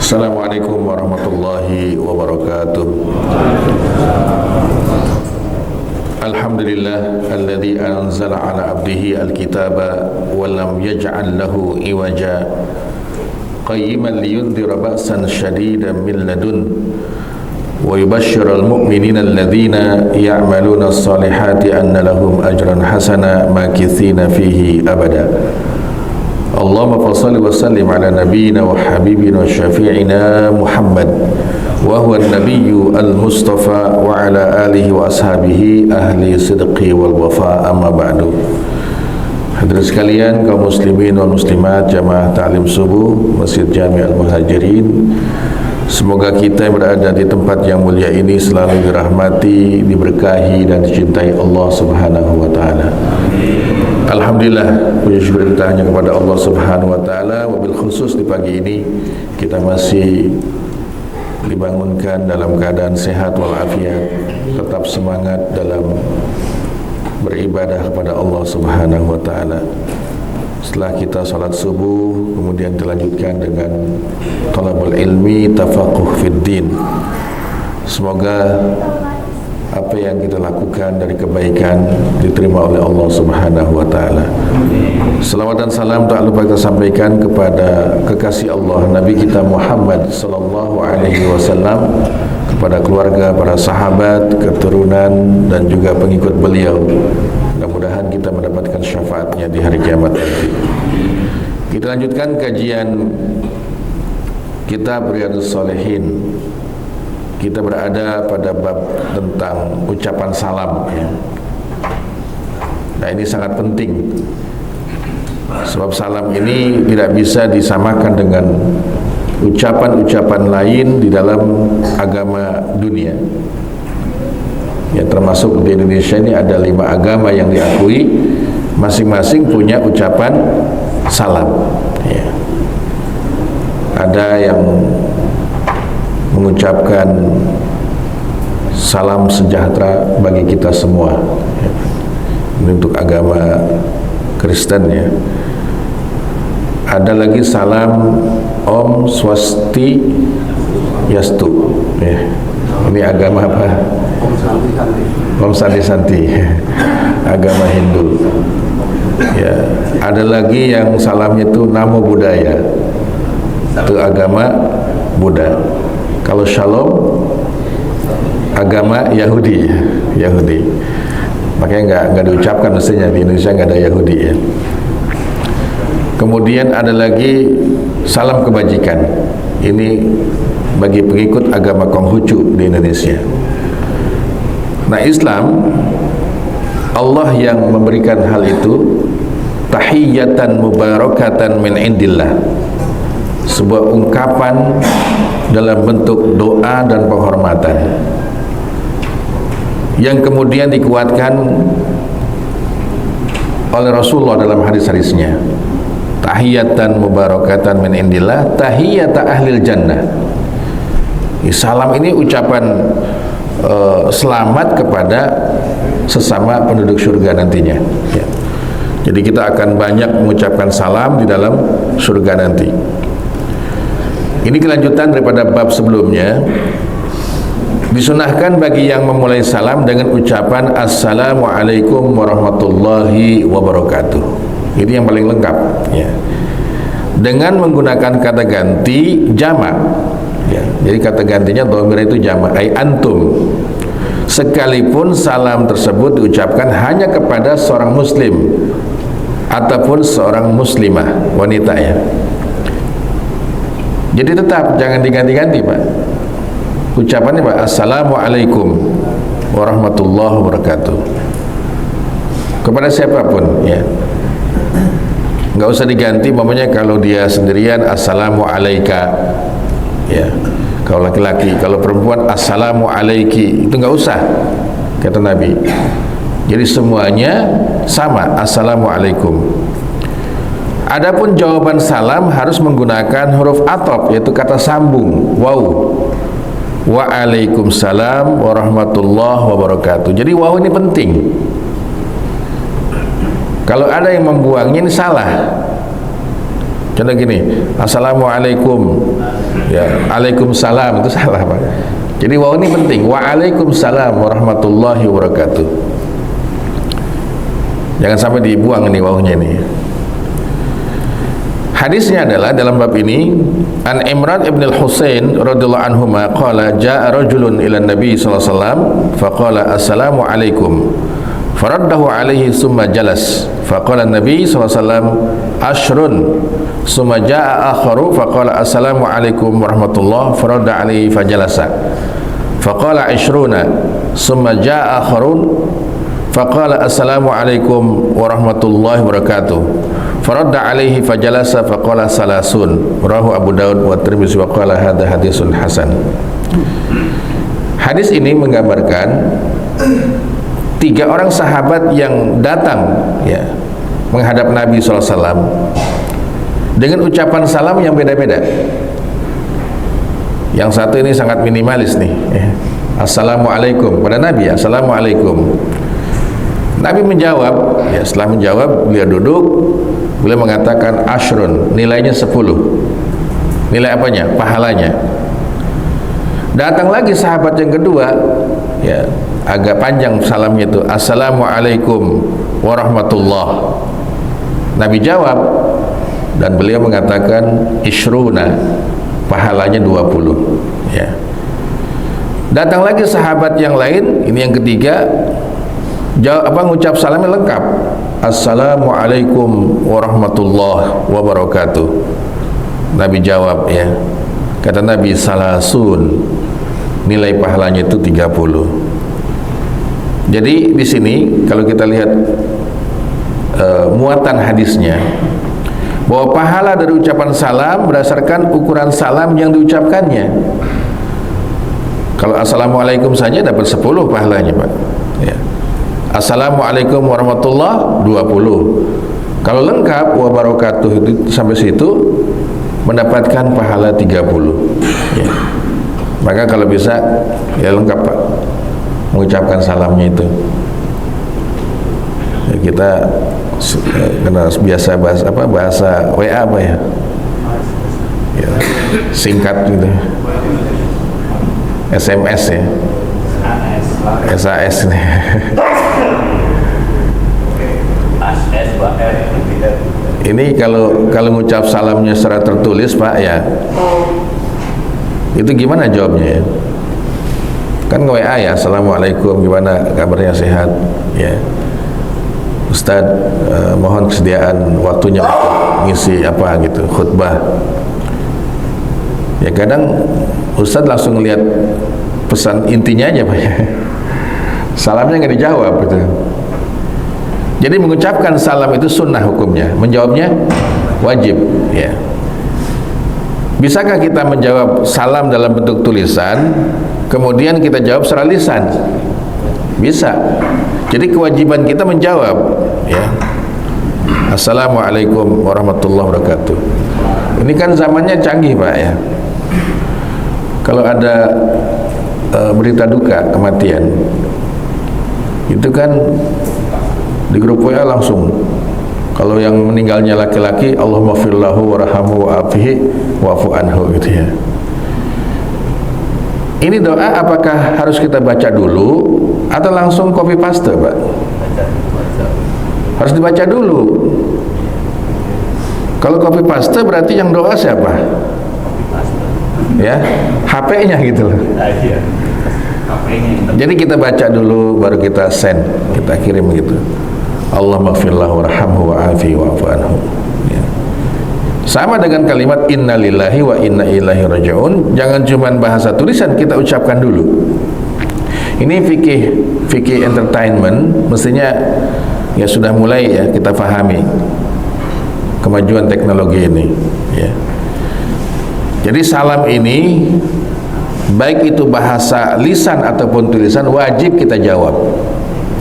Assalamualaikum warahmatullahi wabarakatuh. Alhamdulillah alladzi anzala ala abdihi alkitaba wa lam yaj'al lahu iwaja qayyiman liyundhira ba'san shadidan min ladun wa yubashshiral mu'minina alladhina ya'maluna as-salihati anna lahum ajran hasana makithina fihi abada. Allahumma salli wa sallim ala nabiyyina wa habibina wa syafi'ina Muhammad wa huwa an-nabiyyu al-mustafa wa ala alihi wa ashabihi ahli sidqi wal wafa, amma ba'du. Hadirin sekalian, kaum muslimin wal muslimat jamaah ta'lim subuh Masjid Jami' Al-Muhajirin, semoga kita yang berada di tempat yang mulia ini selalu dirahmati, diberkahi dan dicintai Allah Subhanahu wa taala. Alhamdulillah, puji syukur kita hanya kepada Allah Subhanahu wa taala. Wabil khusus di pagi ini kita masih dibangunkan dalam keadaan sehat walafiat, tetap semangat dalam beribadah kepada Allah Subhanahu wa taala. Setelah kita salat subuh, kemudian dilanjutkan dengan talabul ilmi, tafaqquh fid din. Semoga apa yang kita lakukan dari kebaikan diterima oleh Allah Subhanahu wa taala. Selawat dan salam tak lupa kita sampaikan kepada kekasih Allah Nabi kita Muhammad sallallahu alaihi wasallam, kepada keluarga, para sahabat, keturunan dan juga pengikut beliau. Mudah-mudahan kita mendapatkan syafaatnya di hari kiamat nanti. Kita lanjutkan kajian kitab Riyadhus Shalihin. Kita berada pada bab tentang ucapan salam, ya. Nah, ini sangat penting, sebab salam ini tidak bisa disamakan dengan ucapan-ucapan lain di dalam agama dunia. Ya, termasuk di Indonesia ini ada 5 agama yang diakui, masing-masing punya ucapan salam, ya. Ada yang mengucapkan salam sejahtera bagi kita semua, ya. Ini untuk agama Kristen, ya. Ada lagi salam Om Swasti Yastu, ya. Ini agama apa? Om Santi Santi, agama Hindu, ya. Ada lagi yang salamnya itu Namo Buddhaya, itu agama Buddha. Kalau Shalom, agama Yahudi, Yahudi. Makanya nggak diucapkan, mestinya di Indonesia nggak ada Yahudi, ya. Kemudian ada lagi salam kebajikan. Ini bagi pengikut agama Konghucu di Indonesia. Nah, Islam, Allah yang memberikan hal itu, tahiyatan mubarakatan min indillah, sebuah ungkapan dalam bentuk doa dan penghormatan yang kemudian dikuatkan oleh Rasulullah dalam hadis-hadisnya. Tahiyatan mubarakatan min indillah, tahiyata ahlil jannah. Salam ini ucapan selamat kepada sesama penduduk surga nantinya, ya. Jadi kita akan banyak mengucapkan salam di dalam surga nanti. Ini kelanjutan daripada bab sebelumnya. Disunahkan bagi yang memulai salam dengan ucapan Assalamualaikum warahmatullahi wabarakatuh. Ini yang paling lengkap, ya. Dengan menggunakan kata ganti jamak, ya. Jadi kata gantinya dhamir itu jamak, ai antum. Sekalipun salam tersebut diucapkan hanya kepada seorang muslim ataupun seorang muslimah wanita, ya. Jadi tetap jangan diganti-ganti, Pak. Ucapannya, Pak, Assalamualaikum warahmatullahi wabarakatuh, kepada siapapun, ya. Nggak usah diganti, umpamanya kalau dia sendirian Assalamualaika, ya. Kalau laki-laki, kalau perempuan Assalamualaiki, itu nggak usah, kata Nabi. Jadi semuanya sama, Assalamualaikum. Adapun jawaban salam harus menggunakan huruf atop, yaitu kata sambung, waw. Waalaikumsalam warahmatullahi wabarakatuh. Jadi waw ini penting. Kalau ada yang membuangnya, ini salah. Contoh gini, assalamualaikum, ya, waalaikumsalam, itu salah Pak. Jadi waw ini penting. Waalaikumsalam warahmatullahi wabarakatuh. Jangan sampai dibuang ini wawnya ini. Hadisnya adalah dalam bab ini, An Imran ibn al-Husain radhiyallahu anhu qala jaa rajulun ila Nabi sallallahu alaihi wasallam faqala assalamu alaikum. Faraddahu alaihi summa jalas. Faqala Nabi sallallahu alaihi wasallam ashrun. Summa jaa akharu faqala assalamu alaikum warahmatullahi faradda alaihi fajalasa. Faqala ishruna. Summa jaa akharun faqala assalamu alaikum warahmatullahi wabarakatuh. Faradda alaihi fajalasa faqala salasun. Rawahu Abu Daud wa Tirmidzi wa qala hadza hadisun hasan. Hadis ini menggambarkan 3 orang sahabat yang datang ya menghadap Nabi SAW dengan ucapan salam yang beda-beda. Yang satu ini sangat minimalis nih ya. Assalamualaikum pada Nabi, assalamualaikum. Nabi menjawab ya, setelah menjawab beliau duduk, beliau mengatakan ashrun, nilainya 10. Nilai apanya? Pahalanya. Datang lagi sahabat yang kedua ya, agak panjang salamnya itu, assalamualaikum warahmatullah. Nabi jawab dan beliau mengatakan ishruna, pahalanya 20 ya. Datang lagi sahabat yang lain, ini yang ketiga, ngucap salamnya lengkap, assalamualaikum warahmatullah wabarakatuh. Nabi jawab ya, kata Nabi salasun, nilai pahalanya itu 30. Jadi di sini kalau kita lihat muatan hadisnya, bahwa pahala dari ucapan salam berdasarkan ukuran salam yang diucapkannya. Kalau assalamualaikum saja dapat 10 pahalanya Pak ya. Assalamualaikum warahmatullah 20. Kalau lengkap wabarakatuh itu sampai situ mendapatkan pahala 30 ya. Maka kalau bisa ya lengkap Pak mengucapkan salamnya itu ya, kita kena biasa bahasa WA apa ya, ya singkat gitu, SMS ya, SAS ini. Ini kalau ngucap salamnya secara tertulis Pak ya, itu gimana jawabnya ya? Kan nge-WA ya, assalamualaikum, gimana kabarnya, sehat ya Ustaz, mohon kesediaan waktunya untuk ngisi apa gitu, khutbah ya. Kadang Ustaz langsung lihat pesan intinya aja Pak ya, salamnya nggak dijawab gitu. Jadi mengucapkan salam itu sunnah hukumnya, menjawabnya wajib ya. Bisakah kita menjawab salam dalam bentuk tulisan, kemudian kita jawab secara lisan? Bisa. Jadi kewajiban kita menjawab ya, assalamualaikum warahmatullahi wabarakatuh. Ini kan zamannya canggih Pak ya. Kalau ada berita duka kematian, itu kan di grup WA langsung, kalau yang meninggalnya laki-laki, Allahumma firlahu warhamhu wa'afihi wa'fu anhu gitu ya. Ini doa apakah harus kita baca dulu atau langsung copy paste Pak? Harus dibaca dulu. Kalau copy paste berarti yang doa siapa? Ya, HP-nya gitu loh. Jadi kita baca dulu baru kita send, kita kirim gitu. Allahumma firlahu warhamhu wa'afihi wa'fu anhu ya. Sama dengan kalimat innalillahi wa inna ilaihi raji'un, jangan cuma bahasa tulisan, kita ucapkan dulu. Ini fikih entertainment, mestinya ya sudah mulai ya kita pahami kemajuan teknologi ini ya. Jadi salam ini baik itu bahasa lisan ataupun tulisan wajib kita jawab,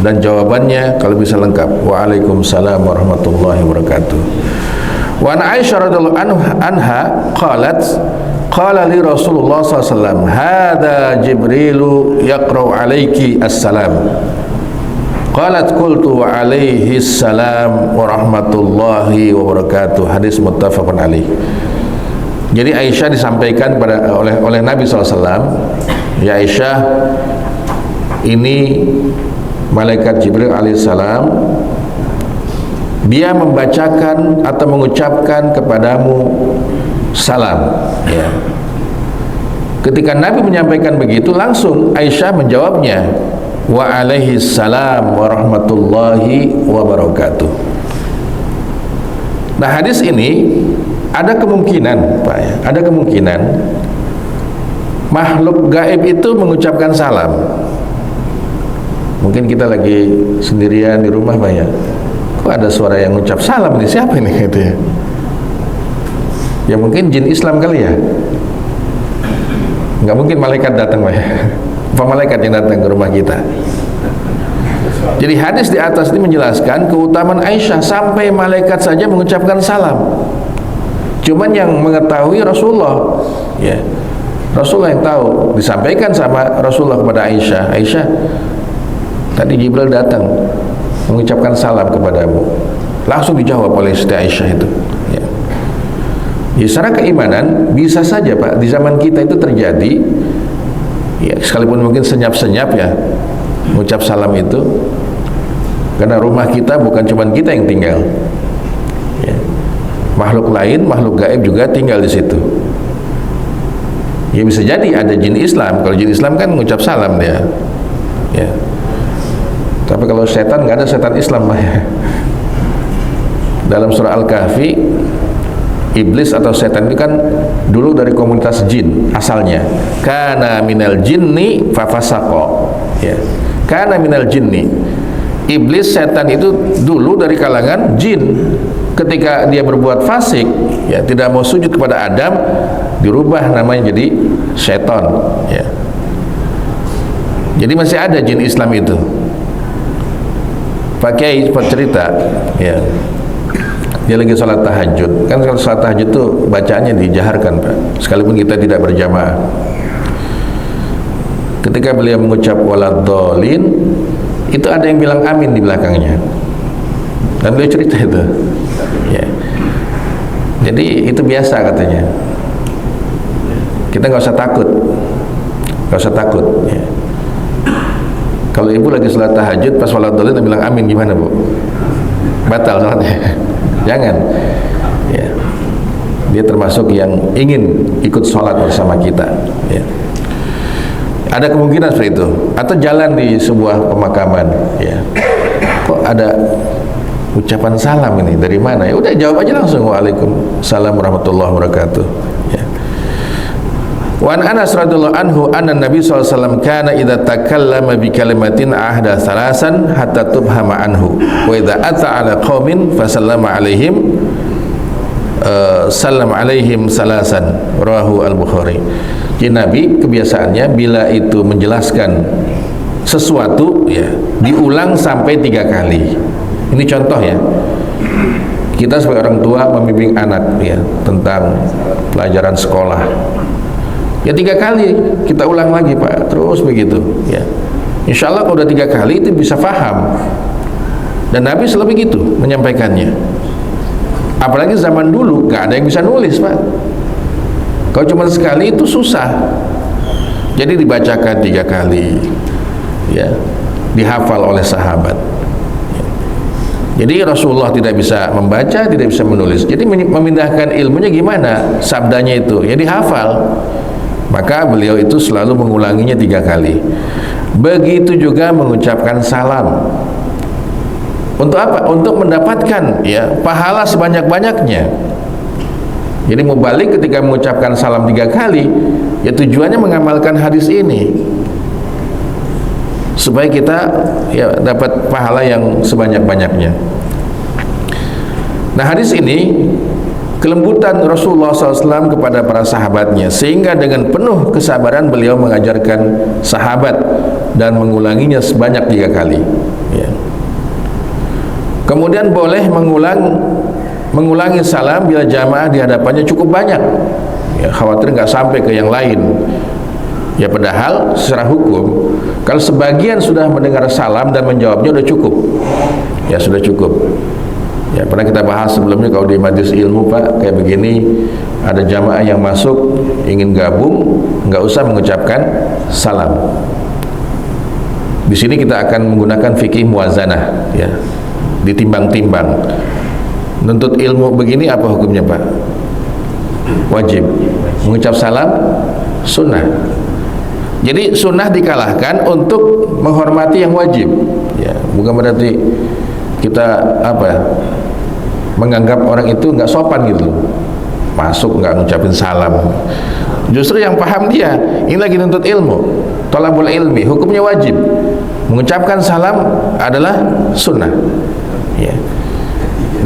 dan jawabannya kalau bisa lengkap, waalaikumsalam warahmatullahi wabarakatuh. Wa an Aisyah radhiyallahu anha qalat qala li Rasulullah sallallahu alaihi wasallam hadza Jibrilu yaqra'u alayki assalam. Qalat qultu wa alaihi salam wa rahmatullahi wa barakatuh. Hadis muttafaqun alaih. Jadi Aisyah disampaikan oleh Nabi SAW, ya Aisyah, ini malaikat Jibril alaihissalam, dia membacakan atau mengucapkan kepadamu salam, ya. Ketika Nabi menyampaikan begitu, langsung Aisyah menjawabnya, wa alaihi salam wa rahmatullahi wa barakatuh. Nah, hadis ini ada kemungkinan, Pak, ya, ada kemungkinan makhluk gaib itu mengucapkan salam. Mungkin kita lagi sendirian di rumah, Pak, ya, kok ada suara yang ngucap salam, ini siapa ini gitu ya. Ya mungkin jin Islam kali ya. Nggak mungkin malaikat datang, Pak, ya. Apa malaikat yang datang ke rumah kita? Jadi hadis di atas ini menjelaskan keutamaan Aisyah, sampai malaikat saja mengucapkan salam. Cuman yang mengetahui Rasulullah, ya, Rasulullah yang tahu. Disampaikan sama Rasulullah kepada Aisyah, Aisyah, tadi Jibril datang mengucapkan salam kepadamu. Langsung dijawab oleh Siti Aisyah itu, ya. Ya, secara keimanan bisa saja, Pak, di zaman kita itu terjadi, ya, sekalipun mungkin senyap-senyap, ya, mengucap salam itu, karena rumah kita bukan cuma kita yang tinggal, ya. Makhluk lain, makhluk gaib juga tinggal di situ. Ya bisa jadi ada jin Islam. Kalau jin Islam kan mengucap salam dia, ya. Tapi kalau setan, nggak ada setan Islam, ya. Dalam surah Al-Kahfi, iblis atau setan itu kan dulu dari komunitas jin asalnya. Kana minal jinni fafasaqa, ya. Kana minal jinni. Iblis, setan itu dulu dari kalangan jin. Ketika dia berbuat fasik, ya, tidak mau sujud kepada Adam, dirubah namanya jadi setan, ya. Jadi masih ada jin Islam itu. Pak Kiai sempat cerita, ya, dia lagi sholat tahajud. Kan kalau sholat tahajud itu bacaannya dijaharkan, Pak, sekalipun kita tidak berjamaah. Ketika beliau mengucap waladhdallin, itu ada yang bilang amin di belakangnya. Dan beliau cerita itu, ya. Jadi itu biasa katanya. Kita nggak usah takut, nggak usah takut, ya. Kalau ibu lagi sholat tahajud pas waladhdallin bilang amin, gimana, Bu? Batal sholatnya? Jangan, ya. Dia termasuk yang ingin ikut sholat bersama kita, ya. Ada kemungkinan seperti itu. Atau jalan di sebuah pemakaman, ya, kok ada ucapan salam ini, dari mana? Ya udah jawab aja langsung, waalaikumsalam warahmatullahi wabarakatuh, ya. Wa an Anas radhiyallahu anhu anna Nabi sallallahu alaihi wasallam kana idza takallama bi kalimatin ahda thalasan hatta tubhama anhu wa idza ata ala qaumin fa sallama alaihim salam alaihim salasan, rawahu al-Bukhari. Jadi Nabi kebiasaannya bila itu menjelaskan sesuatu, ya, diulang sampai 3 kali. Ini contoh, ya. Kita sebagai orang tua membimbing anak, ya, tentang pelajaran sekolah. Ya 3 kali kita ulang lagi, Pak, terus begitu, ya. Insya Allah kalau udah 3 kali itu bisa paham. Dan Nabi selalu begitu menyampaikannya. Apalagi zaman dulu gak ada yang bisa nulis, Pak. Kalau cuma sekali itu susah. Jadi dibacakan 3 kali, ya, dihafal oleh sahabat. Jadi Rasulullah tidak bisa membaca, tidak bisa menulis. Jadi memindahkan ilmunya gimana? Sabdanya itu, ya, dihafal. Maka beliau itu selalu mengulanginya 3 kali. Begitu juga mengucapkan salam. Untuk apa? Untuk mendapatkan, ya, pahala sebanyak-banyaknya. Jadi mau balik ketika mengucapkan salam 3 kali, ya tujuannya mengamalkan hadis ini supaya kita, ya, dapat pahala yang sebanyak-banyaknya. Nah, hadis ini kelembutan Rasulullah SAW kepada para sahabatnya, sehingga dengan penuh kesabaran beliau mengajarkan sahabat dan mengulanginya sebanyak 3 kali, ya. Kemudian boleh mengulangi salam bila jamaah di hadapannya cukup banyak, ya, khawatir nggak sampai ke yang lain. Ya padahal secara hukum kalau sebagian sudah mendengar salam dan menjawabnya udah cukup. Ya sudah cukup. Ya pernah kita bahas sebelumnya kalau di majelis ilmu Pak kayak begini, ada jamaah yang masuk ingin gabung, nggak usah mengucapkan salam. Di sini kita akan menggunakan fikih muwazanah, ya, ditimbang-timbang. Nuntut ilmu begini apa hukumnya Pak? Wajib. Mengucap salam sunnah. Jadi sunnah dikalahkan untuk menghormati yang wajib. Ya, bukan berarti kita menganggap orang itu nggak sopan gitu loh. Masuk nggak ngucapin salam. Justru yang paham dia, ini lagi nuntut ilmu, thalabul ilmi, hukumnya wajib. Mengucapkan salam adalah sunnah. Ya.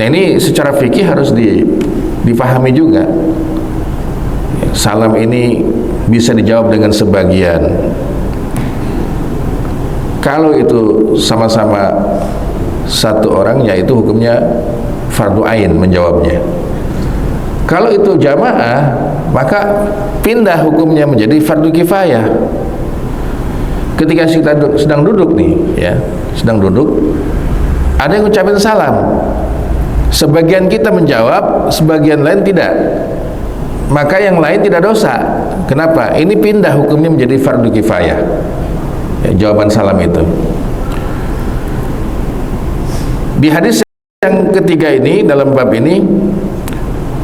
Nah ini secara fikih harus dipahami juga. Ya, salam ini bisa dijawab dengan sebagian. Kalau itu sama-sama satu orang, yaitu hukumnya fardu ain menjawabnya. Kalau itu jamaah, maka pindah hukumnya menjadi fardu kifayah. Ketika kita sedang duduk nih, ya, sedang duduk, ada yang ucapin salam, sebagian kita menjawab, sebagian lain tidak, maka yang lain tidak dosa. Kenapa? Ini pindah hukumnya menjadi fardu kifayah. Ya, jawaban salam itu. Di hadis yang ketiga ini dalam bab ini,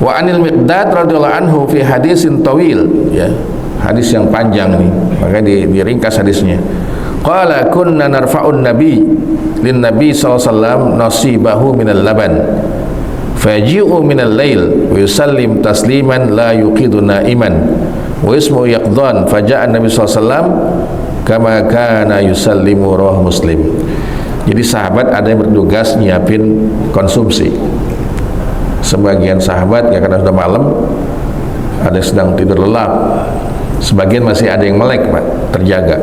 wa anil Miqdad radhiyallahu anhu fi hadisin tawil, ya, hadis yang panjang nih, maka diringkas hadisnya. Qala kunna narfa'un nabi lin nabi sallallahu alaihi wasallam nasibahu minal laban faji'u minal lail wa yusallim tasliman la yuqidu na'iman wa ismu yaqdan faja'a nabi sallallahu alaihi wasallam kama kana yusallimu rawahu Muslim. Jadi sahabat ada yang bertugas nyiapin konsumsi. Sebagian sahabat ya karena sudah malam, ada yang sedang tidur lelap, sebagian masih ada yang melek Pak, terjaga.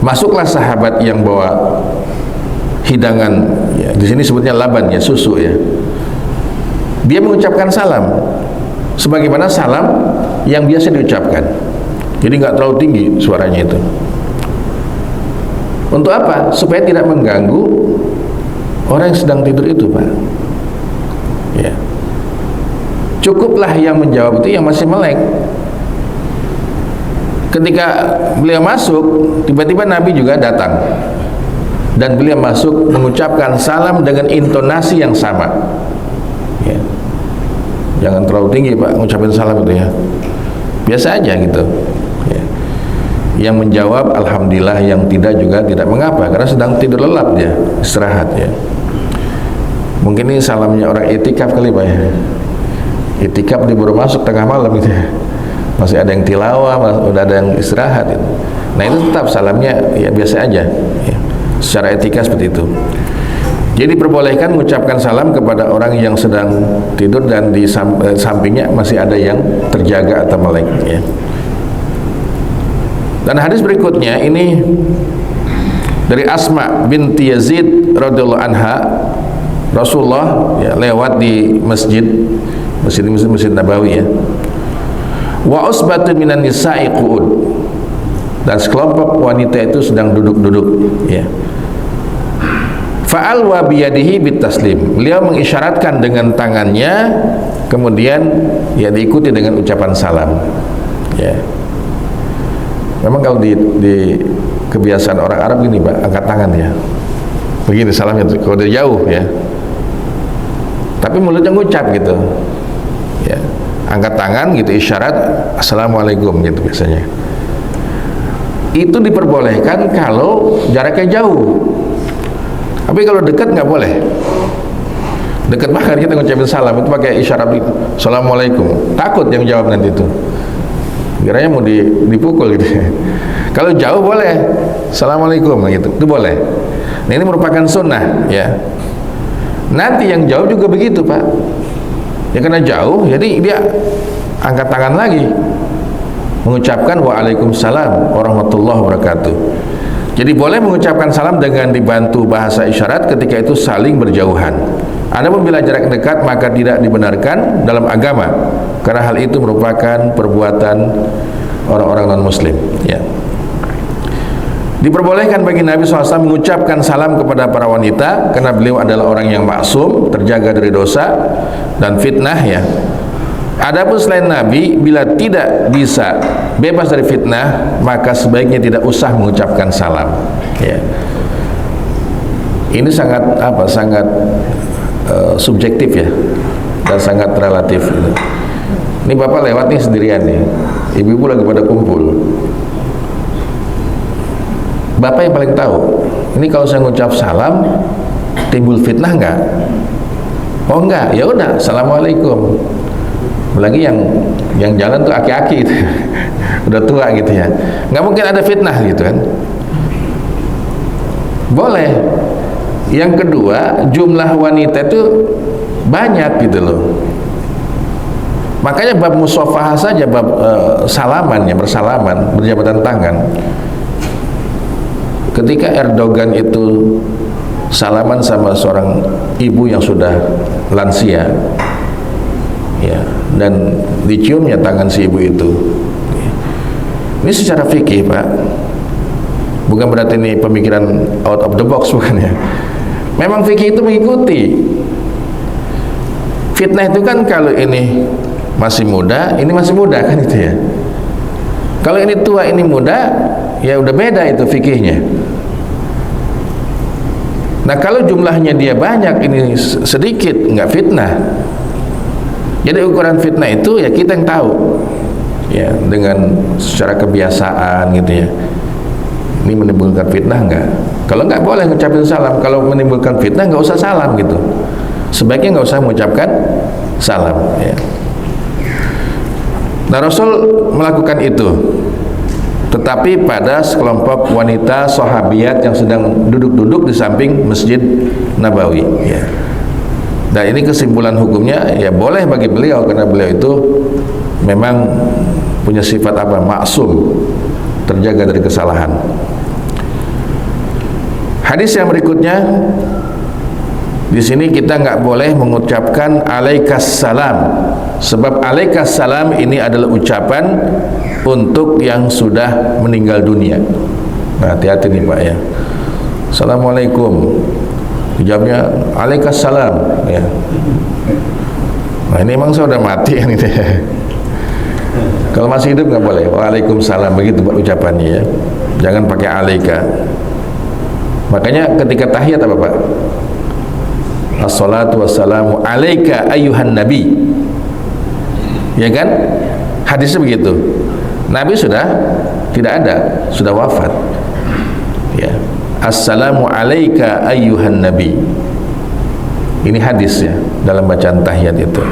Masuklah sahabat yang bawa hidangan, ya, di sini sebutnya laban, ya, susu, ya. Dia mengucapkan salam sebagaimana salam yang biasa diucapkan. Jadi nggak terlalu tinggi suaranya itu. Untuk apa? Supaya tidak mengganggu orang yang sedang tidur itu, Pak. Ya. Cukuplah yang menjawab itu yang masih melek. Ketika beliau masuk, tiba-tiba Nabi juga datang, dan beliau masuk mengucapkan salam dengan intonasi yang sama. Ya. Jangan terlalu tinggi Pak mengucapkan salam itu, ya. Biasa aja gitu. Ya. Yang menjawab alhamdulillah, yang tidak juga tidak mengapa karena sedang tidur lelap dia, istirahat, ya. Mungkin ini salamnya orang itikaf kali Pak, ya. Itikaf dia baru masuk tengah malam gitu, ya. Masih ada yang tilawah, udah ada yang istirahat, gitu. Nah itu tetap salamnya ya biasa aja, ya. Secara etika seperti itu. Jadi diperbolehkan mengucapkan salam kepada orang yang sedang tidur dan di sampingnya masih ada yang terjaga atau melek, ya. Dan hadis berikutnya ini dari Asma binti Yazid radhiyallahu anha. Rasulullah ya lewat di masjid Nabawi, ya. Wa usbatun minan nisa'i qu'ud, dan sekelompok wanita itu sedang duduk-duduk, ya. Fa'al wa biyadihi bitaslim, beliau mengisyaratkan dengan tangannya, kemudian ya diikuti dengan ucapan salam, ya. Memang kalau di kebiasaan orang Arab gini Pak, angkat tangan, ya, begini salamnya kalau dari jauh, ya, tapi mulutnya ngucap gitu, ya. Angkat tangan gitu, isyarat assalamualaikum gitu biasanya. Itu diperbolehkan kalau jaraknya jauh. Tapi kalau dekat nggak boleh. Dekat bahkan kita ngucapin salam itu pakai isyarat itu, assalamualaikum. Takut yang jawab nanti itu. Kiranya mau dipukul gitu. Kalau jauh boleh, assalamualaikum gitu, itu boleh. Nah, ini merupakan sunnah, ya. Nanti yang jauh juga begitu Pak. Ya karena jauh, jadi dia angkat tangan lagi mengucapkan waalaikumsalam warahmatullahi wabarakatuh. Jadi boleh mengucapkan salam dengan dibantu bahasa isyarat ketika itu saling berjauhan. Adapun bila jarak dekat maka tidak dibenarkan dalam agama, karena hal itu merupakan perbuatan orang-orang non-muslim, ya. Diperbolehkan bagi Nabi SAW mengucapkan salam kepada para wanita karena beliau adalah orang yang maksum, terjaga dari dosa dan fitnah, ya. Adapun selain Nabi, bila tidak bisa bebas dari fitnah, maka sebaiknya tidak usah mengucapkan salam, ya. Ini sangat subjektif, ya, dan sangat relatif, gitu. Ini bapak lewat nih sendirian nih, ibu-ibu lagi pada kumpul. Bapak yang paling tahu, ini kalau saya ngucap salam timbul fitnah enggak? Oh enggak, ya udah, assalamualaikum. Lagi yang jalan tuh aki-aki gitu. Udah tua gitu ya, nggak mungkin ada fitnah gitu kan. Boleh. Yang kedua, jumlah wanita itu banyak gitu loh. Makanya bab musafahah saja, bab salaman, ya, bersalaman, berjabatan tangan. Ketika Erdogan itu salaman sama seorang ibu yang sudah lansia, ya, dan diciumnya tangan si ibu itu, ini secara fikih, Pak, bukan berarti ini pemikiran out of the box, bukan, ya. Memang fikih itu mengikuti. Fitnah itu kan kalau ini masih muda, ini masih muda kan itu, ya. Kalau ini tua, ini muda, ya udah beda itu fikihnya. Nah, kalau jumlahnya dia banyak, ini sedikit, nggak fitnah. Jadi ukuran fitnah itu ya kita yang tahu, ya, dengan secara kebiasaan gitu, ya. Ini menimbulkan fitnah nggak? Kalau nggak, boleh ngucapin salam. Kalau menimbulkan fitnah, nggak usah salam gitu. Sebaiknya nggak usah mengucapkan salam, ya. Nah, Rasul melakukan itu, tetapi pada sekelompok wanita sahabiat yang sedang duduk-duduk di samping Masjid Nabawi, ya. Dan ini kesimpulan hukumnya, ya, boleh bagi beliau karena beliau itu memang punya sifat apa? Maksum, terjaga dari kesalahan. Hadis yang berikutnya, di sini kita nggak boleh mengucapkan alaikas salam, sebab alaikas salam ini adalah ucapan untuk yang sudah meninggal dunia. Nah, hati-hati nih Pak, ya. Assalamualaikum, jawabnya alaikas salam, ya. Nah, ini emang saya udah mati kan itu, ya. Kalau masih hidup nggak boleh. Waalaikumsalam, begitu buat ucapannya, ya. Jangan pakai alaika. Makanya ketika tahiyat apa Pak? Assalatu wassalamu alaika ayyuhan nabi, ya kan? Hadisnya begitu. Nabi sudah tidak ada, sudah wafat, ya. Assalamu alaika ayyuhan nabi. Ini hadisnya dalam bacaan tahiyat itu.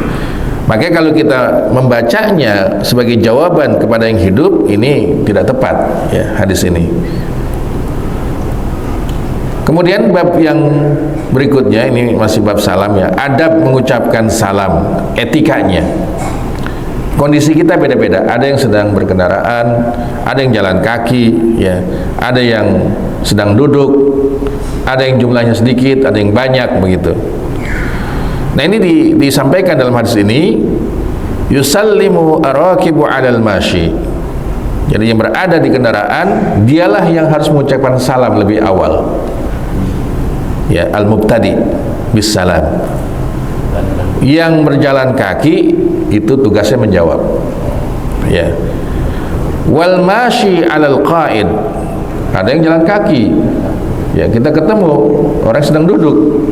Makanya kalau kita membacanya sebagai jawaban kepada yang hidup, ini tidak tepat, ya, hadis ini. Kemudian bab yang berikutnya, ini masih bab salam, ya. Adab mengucapkan salam, etikanya. Kondisi kita beda-beda. Ada yang sedang berkendaraan, ada yang jalan kaki, ya. Ada yang sedang duduk, ada yang jumlahnya sedikit, ada yang banyak, begitu. Nah, ini disampaikan dalam hadis ini, yusallimu ar-rakibu 'alal mashi. Jadi yang berada di kendaraan, dialah yang harus mengucapkan salam lebih awal. Ya, al-mubtadi bis salam. Yang berjalan kaki itu tugasnya menjawab, ya. Wal mashi 'alal qa'id. Ada yang jalan kaki, ya, kita ketemu orang sedang duduk,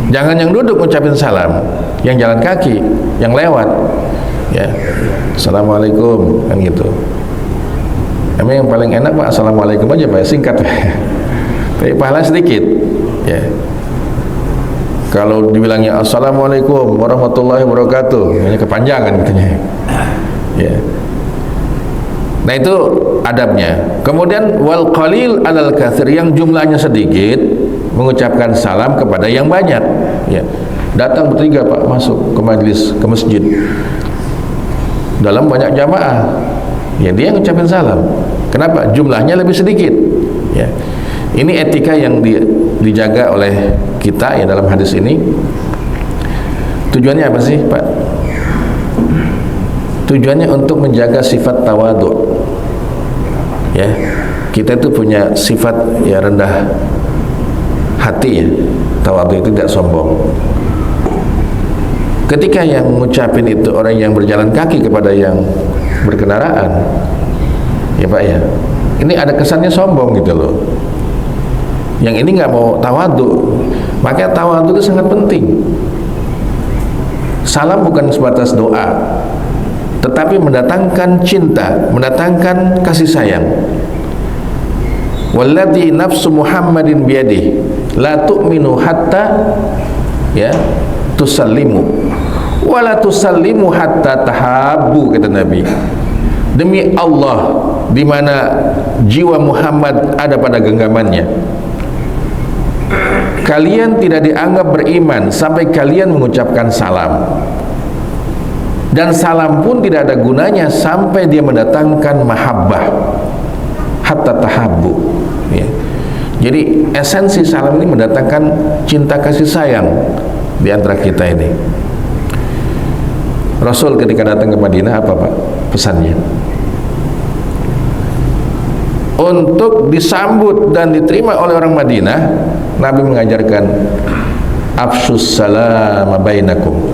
jangan yang duduk ngucapin salam, yang jalan kaki, yang lewat, ya. Assalamualaikum, kan gitu. Emang yang paling enak Pak, assalamualaikum aja Pak, singkat, tapi pahala sedikit, ya. Kalau dibilangnya assalamualaikum warahmatullahi wabarakatuh, ini kepanjangan katanya, ya. Nah, itu adabnya. Kemudian wal qalil alal katsir, yang jumlahnya sedikit mengucapkan salam kepada yang banyak, ya. Datang bertiga Pak, masuk ke majelis, ke masjid, dalam banyak jamaah, ya, dia ngucapin salam. Kenapa? Jumlahnya lebih sedikit, ya. Ini etika yang dijaga oleh kita, ya, dalam hadis ini. Tujuannya apa sih Pak? Tujuannya untuk menjaga sifat tawadhu. Ya, kita itu punya sifat ya rendah hati ya. Tawadhu itu tidak sombong. Ketika yang mengucapin itu orang yang berjalan kaki kepada yang berkendaraan, ya Pak ya, ini ada kesannya sombong gitu loh. Yang ini nggak mau tawadhu, makanya tawadhu itu sangat penting. Salam bukan sebatas doa, tetapi mendatangkan cinta, mendatangkan kasih sayang. Walladzi nafsu Muhammadin biyadihi la tu'minu hatta ya tusallimu wala tusallimu hatta tahabbu, kata Nabi. Demi Allah, di mana jiwa Muhammad ada pada genggamannya, kalian tidak dianggap beriman sampai kalian mengucapkan salam, dan salam pun tidak ada gunanya sampai dia mendatangkan mahabbah hatta tahabbu ya. Jadi esensi salam ini mendatangkan cinta kasih sayang di antara kita ini. Rasul ketika datang ke Madinah apa Pak pesannya? Untuk disambut dan diterima oleh orang Madinah, Nabi mengajarkan afshus salam bainakum,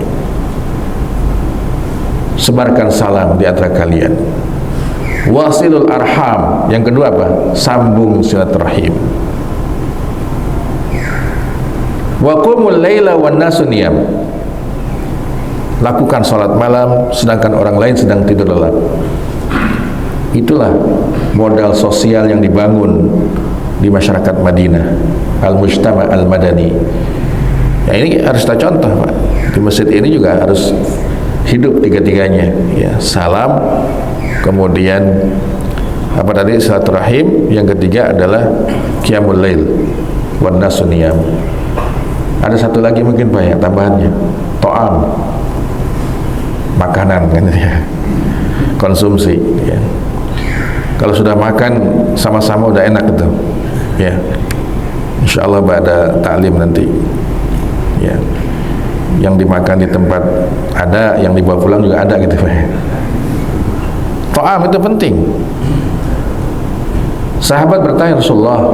sebarkan salam di antara kalian. Wasilul arham, yang kedua apa? Sambung silaturahim. Wa qumul laila wan nasu niyam, lakukan salat malam sedangkan orang lain sedang tidur lelap. Itulah modal sosial yang dibangun di masyarakat Madinah, al-mujtama' al-madani. Ya, ini harus kita contoh Pak. Di masjid ini juga harus hidup tiga-tiganya ya. Salam, kemudian apa tadi, silaturahim, yang ketiga adalah qiyamul lail wan nasu niyam. Ada satu lagi mungkin Pak ya tambahannya, to'am, makanan kan ya, konsumsi ya. Kalau sudah makan sama-sama udah enak itu ya. Insyaallah pada taklim nanti ya, yang dimakan di tempat ada, yang dibawa pulang juga ada gitu Pak. To'am itu penting. Sahabat bertanya Rasulullah,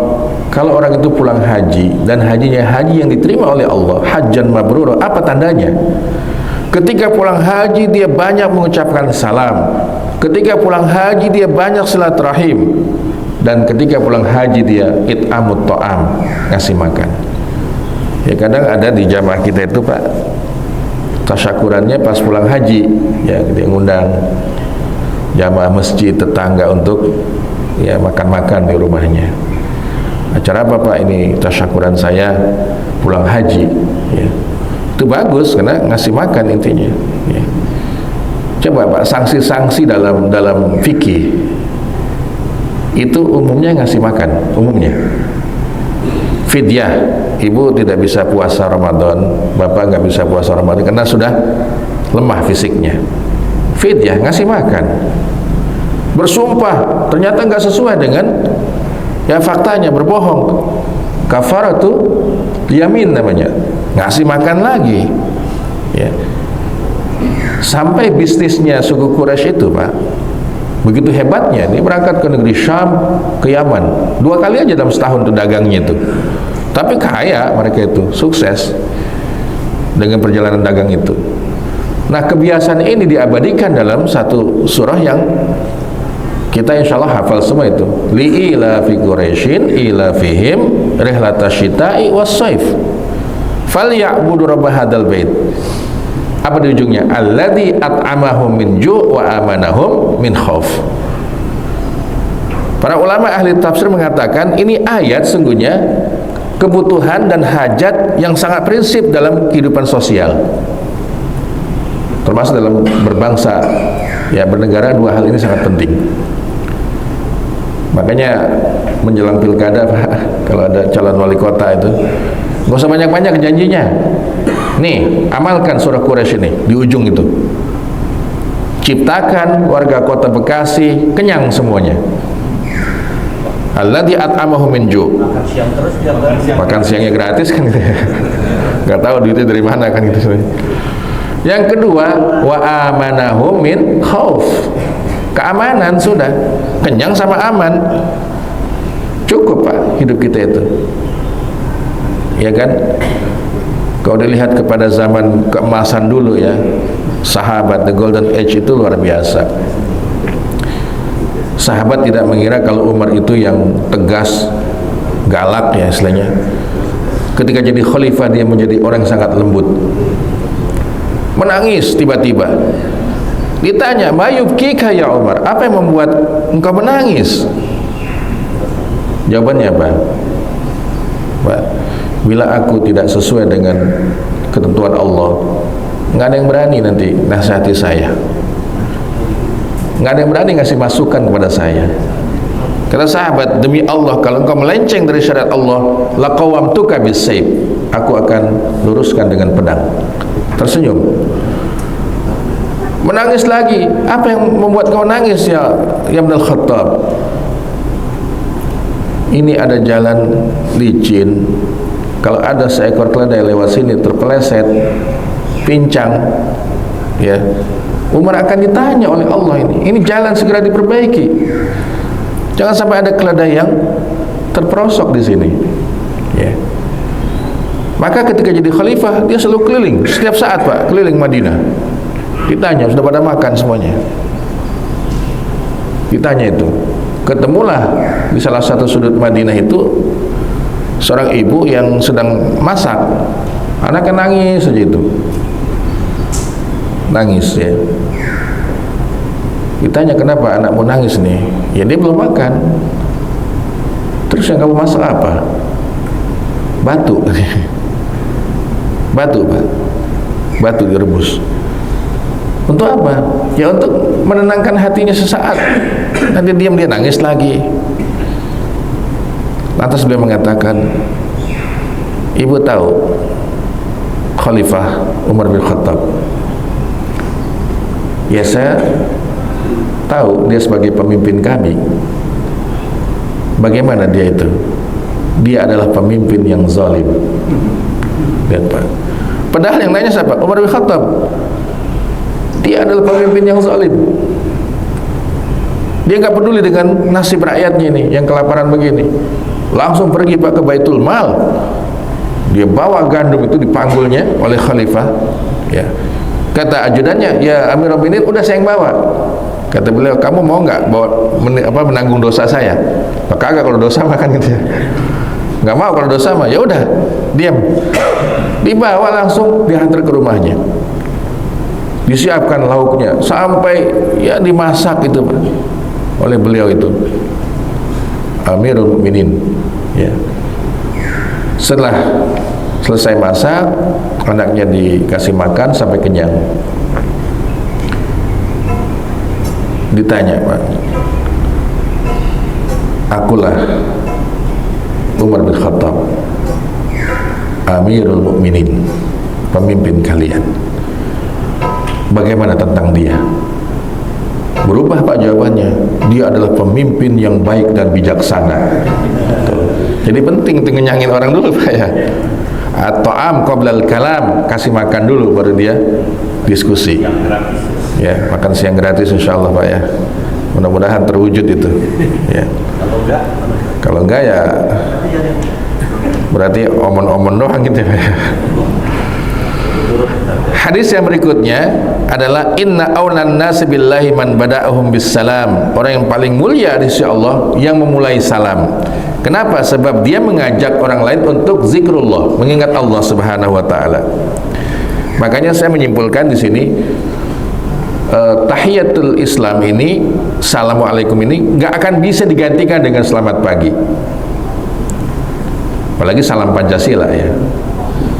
kalau orang itu pulang haji dan hajinya haji yang diterima oleh Allah, hajjan mabrur, apa tandanya? Ketika pulang haji dia banyak mengucapkan salam, ketika pulang haji dia banyak silaturahim, dan ketika pulang haji dia it'amut ta'am, ngasih makan. Ya kadang ada di jamaah kita itu Pak, tasyakurannya pas pulang haji ya, dia ngundang jamaah masjid tetangga untuk ya makan-makan di rumahnya. Acara apa Pak? Ini tasyakuran saya pulang haji ya. Itu bagus karena ngasih makan intinya ya. Coba Pak, sanksi-sanksi dalam fikih itu umumnya ngasih makan, umumnya fidyah. Ibu tidak bisa puasa Ramadan, bapak nggak bisa puasa Ramadan karena sudah lemah fisiknya. Fidyah, ngasih makan. Bersumpah ternyata nggak sesuai dengan ya faktanya, berbohong, kafaratu yamin namanya, ngasih makan lagi ya. Sampai bisnisnya suku Quraisy itu Pak begitu hebatnya, ini berangkat ke negeri Syam, ke Yaman 2 kali aja dalam setahun tuh dagangnya itu, tapi kaya mereka itu, sukses dengan perjalanan dagang itu. Nah kebiasaan ini diabadikan dalam satu surah yang kita insya Allah hafal semua itu, li'ila fi Quraisyin ila fihim rihlatasyita'i was-saif falyabudu rabb hadzal bait. Apa di ujungnya? Alladzi at'amahum min ju' wa amanahum min khauf. Para ulama ahli tafsir mengatakan ini ayat sungguhnya kebutuhan dan hajat yang sangat prinsip dalam kehidupan sosial, termasuk dalam berbangsa ya, bernegara. 2 hal ini sangat penting. Makanya menjelang pilkada Pak, kalau ada calon wali kota itu nggak usah banyak-banyak janjinya. Nih, amalkan surah Quraisy ini di ujung itu. Ciptakan warga kota Bekasi kenyang semuanya. Alladzi at'amahum min ju'. Makan siang terus makan siangnya gratis kan gitu ya. Enggak tahu duitnya dari mana kan gitu. Yang kedua, wa amanahum min khauf. Keamanan sudah, kenyang sama aman. Cukup Pak hidup kita itu. Ya kan? Kalau dilihat kepada zaman keemasan dulu ya, sahabat, the golden age itu luar biasa. Sahabat tidak mengira kalau Umar itu yang tegas, galak ya istilahnya. Ketika jadi khalifah dia menjadi orang yang sangat lembut. Menangis tiba-tiba. Ditanya, "Mayubkika ya Umar? Apa yang membuat engkau menangis?" Jawabannya apa? Pak, bila aku tidak sesuai dengan ketentuan Allah, nggak ada yang berani nanti nasihati saya. Nggak ada yang berani ngasih masukan kepada saya. Kata sahabat, demi Allah kalau engkau melenceng dari syariat Allah, laqawamtuka bisayf, aku akan luruskan dengan pedang. Tersenyum. Menangis lagi. Apa yang membuat kau nangis ya Ibnul Khattab? Ini ada jalan licin. Kalau ada seekor keledai lewat sini terpeleset, pincang, ya, Umar akan ditanya oleh Allah ini jalan segera diperbaiki. Jangan sampai ada keledai yang terperosok di sini. Ya. Maka ketika jadi khalifah dia selalu keliling setiap saat Pak, keliling Madinah. Ditanya sudah pada makan semuanya. Ditanya itu. Ketemulah di salah satu sudut Madinah itu seorang ibu yang sedang masak. Anaknya nangis saja itu. Nangis ya. Ditanya kenapa anakmu nangis nih? Ya dia belum makan. Terus yang kamu masak apa? Batu. Batu Pak. Batu direbus. Untuk apa? Ya untuk menenangkan hatinya sesaat. Nanti diam dia nangis lagi. Lantas beliau mengatakan, ibu tahu Khalifah Umar bin Khattab? Ya saya tahu dia sebagai pemimpin kami. Bagaimana dia itu? Dia adalah pemimpin yang zalim. Lihat Pak. Padahal yang nanya siapa? Umar bin Khattab. Dia adalah pemimpin yang zalim. Dia nggak peduli dengan nasib rakyatnya ini yang kelaparan begini. Langsung pergi Pak ke Baitul Mal. Dia bawa gandum itu dipanggulnya oleh khalifah. Ya. Kata ajudannya, ya Amirul Mukminin udah saya yang bawa. Kata beliau, kamu mau nggak bawa menanggung dosa saya? Maka agak kalau dosa makan gitu ya. Nggak mau kalau dosa mah, ya udah diam. Dibawa langsung dihantar ke rumahnya. Disiapkan lauknya sampai ya dimasak itu Pak oleh beliau itu Amirul Mukminin. Ya. Setelah selesai masak, anaknya dikasih makan sampai kenyang. Ditanya Pak, akulah Umar bin Khattab, Amirul Mukminin, pemimpin kalian. Bagaimana tentang dia? Berubah Pak jawabannya. Dia adalah pemimpin yang baik dan bijaksana. Jadi penting untuk ngenyangin orang dulu Pak ya. At-ta'am qoblal kalam, kasih makan dulu baru dia diskusi. Ya, makan siang gratis insyaallah Pak ya. Mudah-mudahan terwujud itu. Ya. Kalau enggak ya berarti omon-omon doang gitu ya. Hadis yang berikutnya adalah inna aulan nasi billahi man bada'ahum bisalam. Orang yang paling mulia di sisi Allah yang memulai salam. Kenapa? Sebab dia mengajak orang lain untuk zikrullah, mengingat Allah Subhanahu wa taala. Makanya saya menyimpulkan di sini tahiyatul Islam ini, assalamualaikum ini nggak akan bisa digantikan dengan selamat pagi. Apalagi salam Pancasila ya.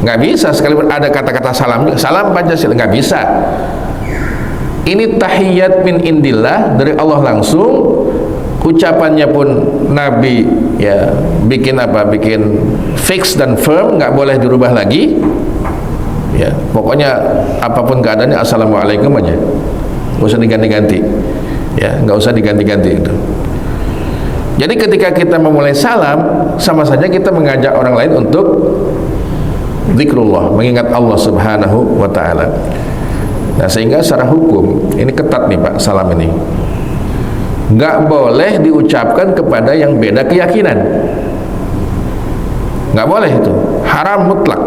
Nggak bisa sekalipun ada kata-kata salam Pancasila, nggak bisa. Ini tahiyat min indillah, dari Allah langsung. Ucapannya pun Nabi ya bikin fix dan firm, nggak boleh dirubah lagi. Ya pokoknya apapun keadaannya assalamualaikum aja, nggak usah diganti-ganti. Ya nggak usah diganti-ganti itu. Jadi ketika kita memulai salam, sama saja kita mengajak orang lain untuk zikrullah, mengingat Allah Subhanahu wa ta'ala. Nah, sehingga secara hukum ini ketat nih Pak, salam ini nggak boleh diucapkan kepada yang beda keyakinan, nggak boleh, itu haram mutlak.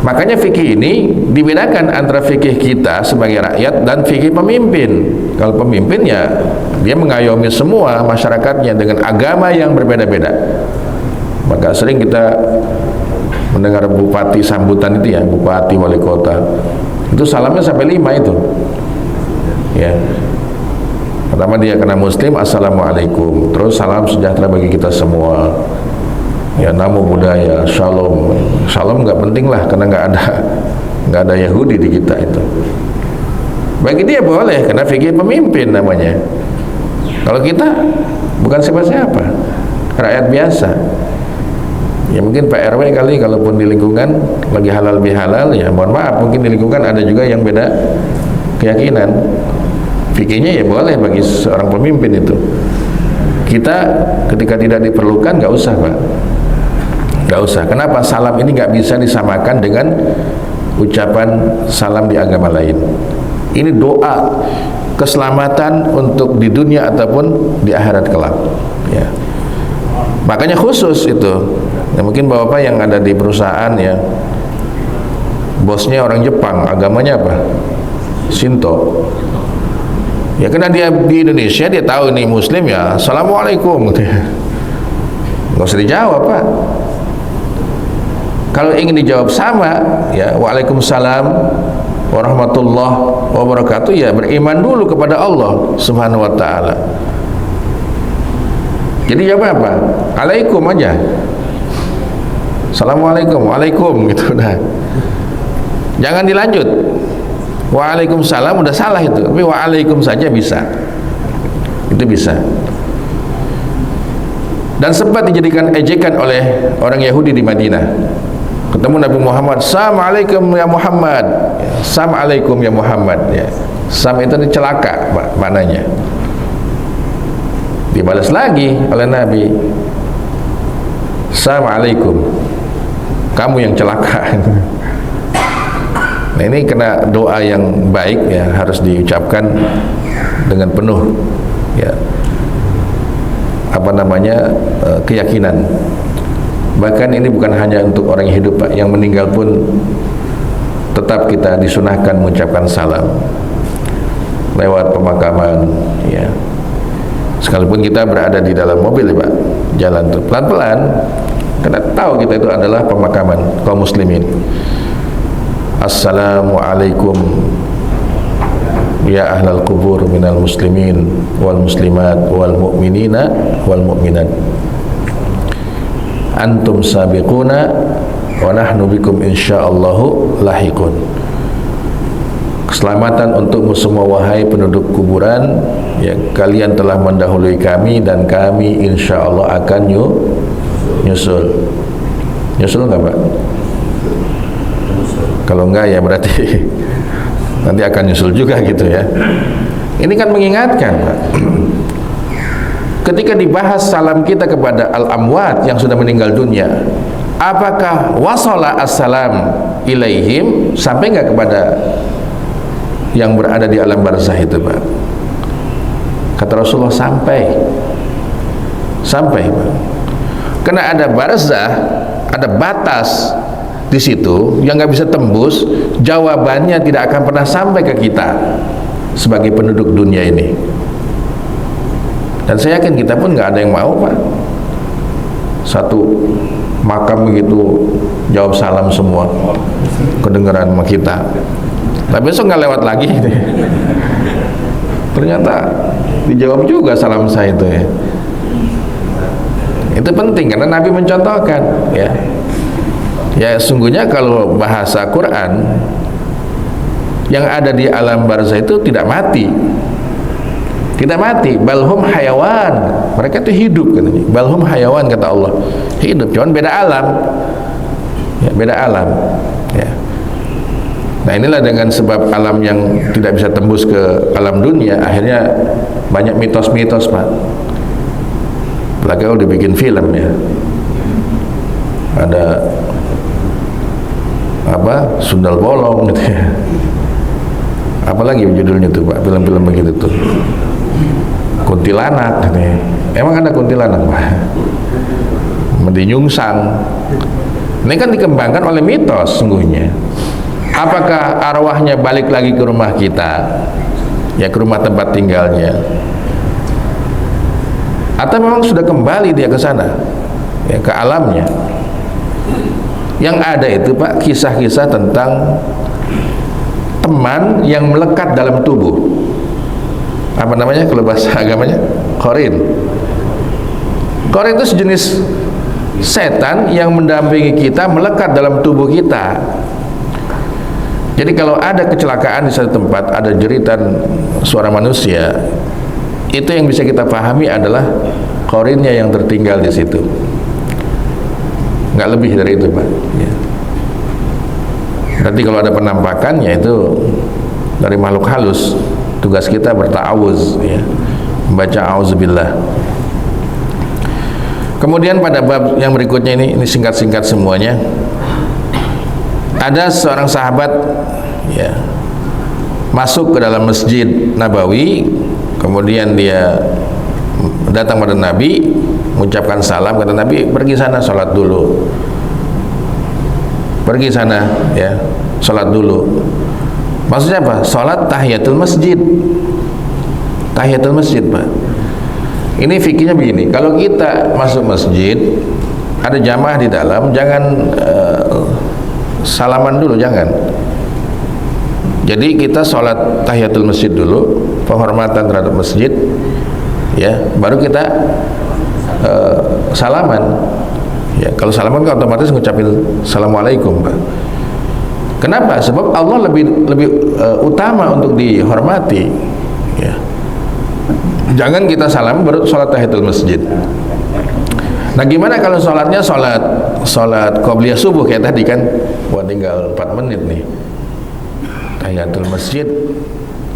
Makanya fikih ini dibedakan antara fikih kita sebagai rakyat dan fikih pemimpin. Kalau pemimpin ya dia mengayomi semua masyarakatnya dengan agama yang berbeda-beda. Maka sering kita mendengar bupati sambutan itu ya, bupati, wali kota, itu salamnya sampai 5 itu ya. Pertama dia kena muslim, assalamualaikum, terus salam sejahtera bagi kita semua ya, namo buddhaya, shalom. Shalom nggak penting lah karena nggak ada Yahudi di kita itu. Bagi dia boleh karena fikih pemimpin namanya. Kalau kita bukan siapa-siapa, rakyat biasa ya, mungkin Pak RW kali kalaupun di lingkungan lagi halal bihalal ya mohon maaf, mungkin di lingkungan ada juga yang beda keyakinan. Fikihnya ya boleh bagi seorang pemimpin itu. Kita ketika tidak diperlukan nggak usah Pak, nggak usah. Kenapa? Salam ini nggak bisa disamakan dengan ucapan salam di agama lain. Ini doa keselamatan untuk di dunia ataupun di akhirat kelak ya. Makanya khusus itu ya, mungkin bapak yang ada di perusahaan ya, bosnya orang Jepang, agamanya apa? Shinto ya, karena dia di Indonesia dia tahu ini muslim ya, assalamualaikum gitu ya, nggak usah dijawab Pak. Kalau ingin dijawab sama ya, waalaikumsalam warahmatullahi wabarakatuh ya, beriman dulu kepada Allah subhanahu wa ta'ala. Jadi jawab apa? Alaikum aja, assalamualaikum, waalaikum gitu dah, jangan dilanjut. Waalaikumsalam udah salah itu, tapi waalaikum saja bisa, itu bisa. Dan sempat dijadikan ejekan oleh orang Yahudi di Madinah. Ketemu Nabi Muhammad, Assalamualaikum ya Muhammad ya, Assalamualaikum ya Muhammad ya. Sam itu celaka maknanya. Dibalas lagi oleh Nabi, Assalamualaikum, kamu yang celaka. Nah, ini kena doa yang baik ya, harus diucapkan dengan penuh ya, apa namanya, keyakinan. Bahkan ini bukan hanya untuk orang yang hidup Pak, yang meninggal pun tetap kita disunahkan mengucapkan salam lewat pemakaman ya. Sekalipun kita berada di dalam mobil ya Pak, jalan tuh pelan-pelan karena tahu kita itu adalah pemakaman kaum muslimin. Assalamualaikum ya ahlal kubur minal muslimin wal muslimat wal mu'minina wal mu'minat, antum sabiquna wa nahnu bikum insyaallahu lahiqun. Keselamatan untukmu semua wahai penduduk kuburan ya, kalian telah mendahului kami dan kami insyaallah akan nyusul. Nyusul enggak Pak? Kalau enggak ya berarti nanti akan nyusul juga gitu ya. Ini kan mengingatkan Pak, ketika dibahas salam kita kepada al-amwat yang sudah meninggal dunia, apakah wasala assalam ilaihim, sampai enggak kepada yang berada di alam barzah itu Pak? Kata Rasulullah sampai Pak. Karena ada barzah, ada batas di situ yang nggak bisa tembus, jawabannya tidak akan pernah sampai ke kita sebagai penduduk dunia ini. Dan saya yakin kita pun nggak ada yang mau Pak, satu makam begitu jawab salam semua kedengaran sama kita, tapi besok nggak lewat lagi ternyata dijawab juga salam saya itu ya. Itu penting karena Nabi mencontohkan ya. Ya sungguhnya kalau bahasa Quran, yang ada di alam barzah itu tidak mati, balhum hayawan, mereka itu hidup katanya. Balhum hayawan kata Allah, hidup, cuman beda alam ya, beda alam ya. Nah inilah dengan sebab alam yang tidak bisa tembus ke alam dunia, akhirnya banyak mitos-mitos Pak. Lagi kalau dibikin film ya, ada sundal bolong gitu ya. Apalagi judulnya tuh Pak, film-film begitu tuh, kuntilanak gitu ya. Emang ada kuntilanak Pak? Mendinyungsang. Ini kan dikembangkan oleh mitos sungguhnya. Apakah arwahnya balik lagi ke rumah kita, ya ke rumah tempat tinggalnya, atau memang sudah kembali dia ke sana, ya ke alamnya? Yang ada itu Pak, kisah-kisah tentang teman yang melekat dalam tubuh. Apa namanya kalau bahasa agamanya? Qarin. Qarin itu sejenis setan yang mendampingi kita, melekat dalam tubuh kita. Jadi kalau ada kecelakaan di satu tempat, ada jeritan suara manusia, itu yang bisa kita pahami adalah qarinnya yang tertinggal di situ. Nggak lebih dari itu Pak ya. Nanti kalau ada penampakannya itu dari makhluk halus, tugas kita berta'awuz ya, membaca auzubillah. Kemudian pada bab yang berikutnya ini singkat-singkat semuanya. Ada seorang sahabat ya masuk ke dalam Masjid Nabawi, kemudian dia datang pada Nabi, mengucapkan salam, kata Nabi, pergi sana sholat dulu. Pergi sana ya, sholat dulu. Maksudnya apa? Sholat tahiyatul masjid. Tahiyatul masjid Pak. Ini fikihnya begini, kalau kita masuk masjid, ada jamaah di dalam, jangan salaman dulu, jangan. Jadi kita sholat tahiyatul masjid dulu, penghormatan terhadap masjid, ya, baru kita salaman. Ya, kalau salaman kan otomatis ngucapin assalamualaikum Pak. Kenapa? Sebab Allah lebih utama untuk dihormati. Ya. Jangan kita salam baru sholat tahiyatul masjid. Nah gimana kalau sholatnya sholat qobliyah subuh kayak tadi kan? Wah tinggal 4 menit nih, tahiyatul masjid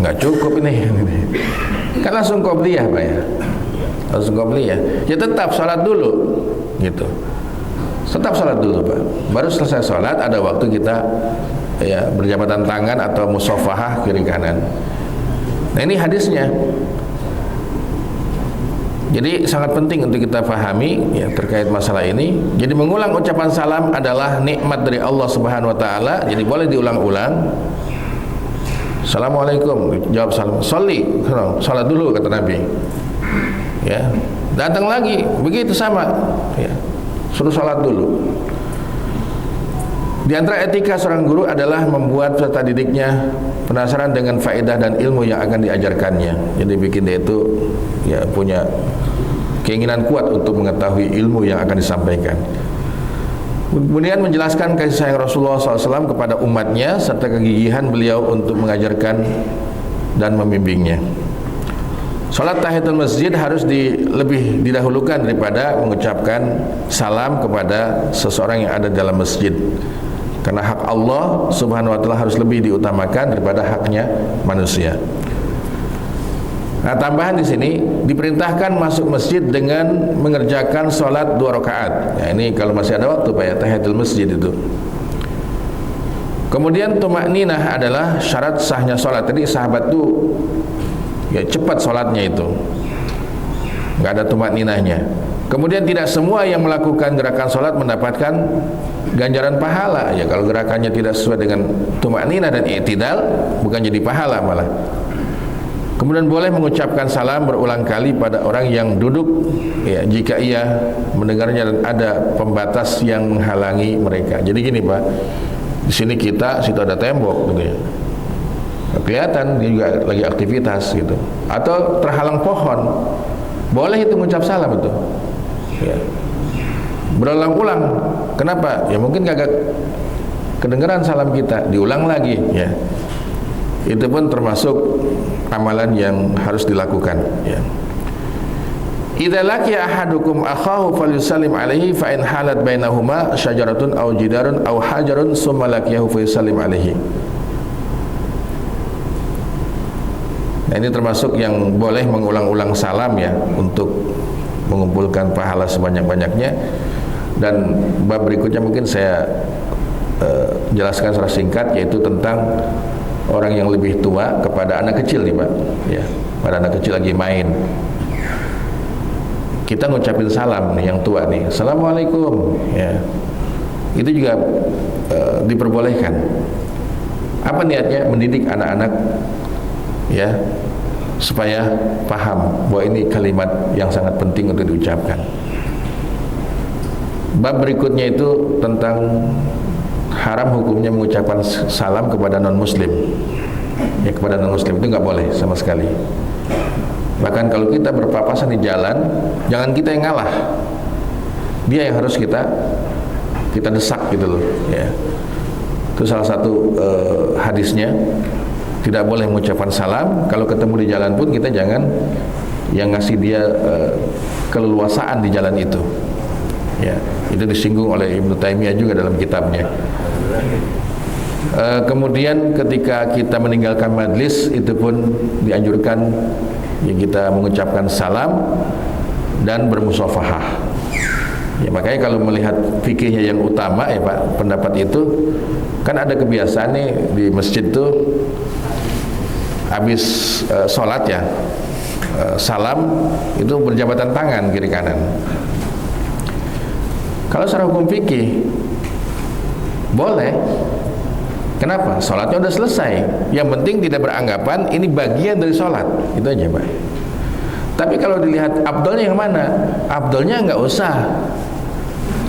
nggak cukup ini. Kan langsung qobliyah Pak ya, langsung qobliyah. Ya tetap sholat dulu gitu, tetap sholat dulu Pak. Baru selesai sholat ada waktu kita ya berjabatan tangan atau musafahah kiri kanan. Nah ini hadisnya. Jadi sangat penting untuk kita pahami ya terkait masalah ini. Jadi mengulang ucapan salam adalah nikmat dari Allah Subhanahu wa taala. Jadi boleh diulang-ulang. Assalamualaikum, jawab salam. Sholli, salat dulu kata Nabi. Ya. Datang lagi, begitu sama. Ya. Suruh salat dulu. Di antara etika seorang guru adalah membuat peserta didiknya penasaran dengan faedah dan ilmu yang akan diajarkannya. Jadi bikin dia itu ya punya keinginan kuat untuk mengetahui ilmu yang akan disampaikan. Kemudian menjelaskan kasih sayang Rasulullah SAW kepada umatnya serta kegigihan beliau untuk mengajarkan dan membimbingnya. Salat tahiyatul masjid harus lebih didahulukan daripada mengucapkan salam kepada seseorang yang ada dalam masjid. Karena hak Allah Subhanahu wa taala harus lebih diutamakan daripada haknya manusia. Nah, tambahan di sini diperintahkan masuk masjid dengan mengerjakan sholat 2 rakaat. Ya, ini kalau masih ada waktu Pak ya, tahiyatul masjid itu. Kemudian tumakninah adalah syarat sahnya sholat. Jadi sahabat itu ya cepat sholatnya itu, nggak ada tumakninahnya. Kemudian tidak semua yang melakukan gerakan sholat mendapatkan ganjaran pahala. Ya kalau gerakannya tidak sesuai dengan tumakninah dan i'tidal, bukan jadi pahala malah. Kemudian boleh mengucapkan salam berulang kali pada orang yang duduk ya, jika ia mendengarnya dan ada pembatas yang menghalangi mereka. Jadi gini Pak, di sini kita, situ ada tembok gitu ya, kelihatan dia juga lagi aktivitas gitu, atau terhalang pohon, boleh itu mengucap salam itu ya. Berulang-ulang. Kenapa? Ya mungkin kagak kedengaran salam kita, diulang lagi ya. Itu pun termasuk amalan yang harus dilakukan ya. Idza laqiya ahadukum akhahu falyusallim alaihi fa in halat bainahuma syajaratun aw jidarun aw hajarun summa laqiyahu falyusallim alaihi. Nah ini termasuk yang boleh mengulang-ulang salam ya, untuk mengumpulkan pahala sebanyak-banyaknya. Dan bab berikutnya mungkin saya jelaskan secara singkat, yaitu tentang orang yang lebih tua kepada anak kecil nih Pak, ya, pada anak kecil lagi main. Kita ngucapin salam nih yang tua nih, Assalamualaikum, ya. Itu juga diperbolehkan. Apa niatnya? Mendidik anak-anak, ya, supaya paham bahwa ini kalimat yang sangat penting untuk diucapkan. Bab berikutnya itu tentang haram hukumnya mengucapkan salam kepada non-muslim. Ya, kepada non-muslim itu nggak boleh sama sekali. Bahkan kalau kita berpapasan di jalan, jangan kita yang ngalah, dia yang harus kita desak gitu loh, ya. Itu salah satu hadisnya, tidak boleh mengucapkan salam. Kalau ketemu di jalan pun kita jangan yang ngasih dia keleluasaan di jalan itu. Ya, itu disinggung oleh Ibnu Taimiyah juga dalam kitabnya. Kemudian ketika kita meninggalkan majlis itu pun dianjurkan ya kita mengucapkan salam dan bermusafahah. Ya, makanya kalau melihat fikihnya yang utama ya Pak, pendapat itu kan ada kebiasaan nih di masjid tuh habis sholat ya, salam itu berjabatan tangan kiri kanan. Kalau secara hukum fikih boleh. Kenapa? Sholatnya udah selesai. Yang penting tidak beranggapan ini bagian dari sholat. Itu aja Pak. Tapi kalau dilihat abdolnya yang mana? Abdolnya nggak usah.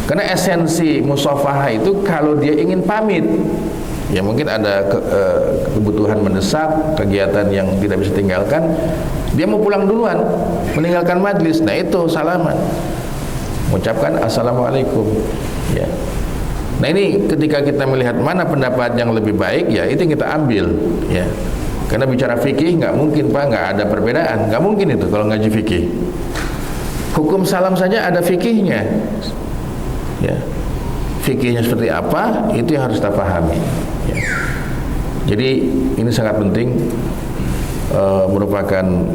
Karena esensi musafahah itu kalau dia ingin pamit, ya mungkin ada kebutuhan mendesak, kegiatan yang tidak bisa tinggalkan, dia mau pulang duluan, meninggalkan majlis. Nah itu salaman, mengucapkan assalamualaikum, ya. Nah ini ketika kita melihat mana pendapat yang lebih baik, ya itu yang kita ambil, ya. Karena bicara fikih nggak mungkin Pak, nggak ada perbedaan, nggak mungkin itu kalau ngaji fikih. Hukum salam saja ada fikihnya, ya. Fikihnya seperti apa itu yang harus kita pahami, ya. Jadi ini sangat penting, merupakan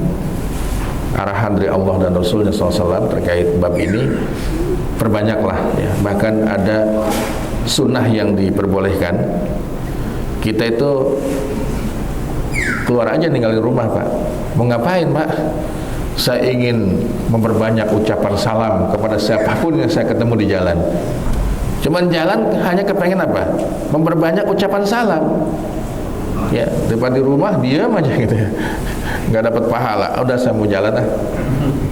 arahan dari Allah dan Rasulnya SAW terkait bab ini. Perbanyaklah, ya. Bahkan ada sunnah yang diperbolehkan. Kita itu keluar aja ninggalin rumah Pak. Mau ngapain Pak? Saya ingin memperbanyak ucapan salam kepada siapapun yang saya ketemu di jalan. Cuman jalan hanya kepengen apa? Memperbanyak ucapan salam. Ya, daripada di rumah diam aja gitu ya. Nggak dapat pahala. Udah saya mau jalan ah.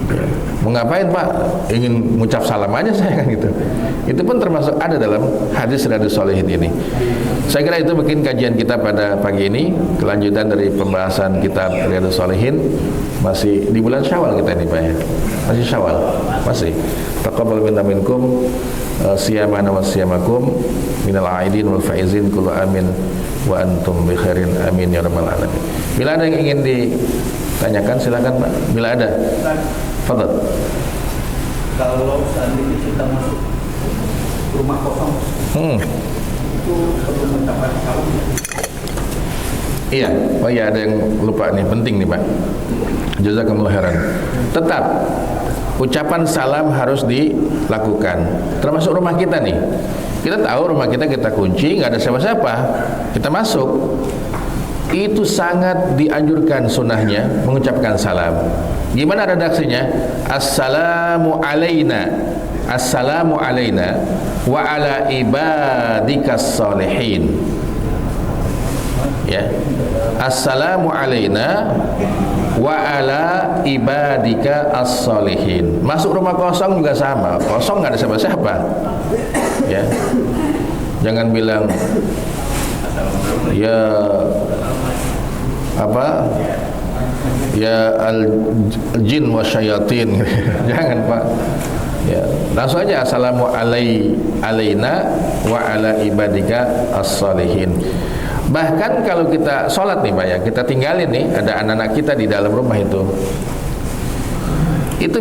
Ya. Mau ngapain Pak? Ingin mengucap salam aja saya kan gitu. Itu pun termasuk ada dalam hadis Riyadhus Shalihin ini. Saya kira itu mungkin kajian kita pada pagi ini, kelanjutan dari pembahasan kitab Riyadhus Shalihin. Masih di bulan Syawal kita ini Pak ya. Masih Syawal. Masih. Taqabbal minna minkum siyamana wa siyamakum minal aidin wal faizin kullu amin wa antum bi khairin amin ya rabbal alamin. Bila ada yang ingin ditanyakan silakan Pak. Bila ada. Fadhal. Kalau seandainya kita masuk rumah kosong, itu perlu mengucapkan salam. Iya, oh iya ada yang lupa nih, penting nih Pak. Jazakumullah khairan. Tetap ucapan salam harus dilakukan, termasuk rumah kita nih. Kita tahu rumah kita kunci, nggak ada siapa-siapa, kita masuk. Itu sangat dianjurkan sunnahnya mengucapkan salam. Gimana redaksinya? Assalamu alaina, assalamu alaina wa ala ibadikas salihin. Ya, assalamu alaina wa ala ibadika as-salihin. Masuk rumah kosong juga sama, kosong nggak ada siapa-siapa. Ya, jangan bilang ya apa ya al-jin wa syayatin. Jangan Pak. Ya, langsung aja assalamu alaina wa ala ibadika as-salihin. Bahkan kalau kita sholat nih Pak ya, kita tinggalin nih, ada anak-anak kita di dalam rumah itu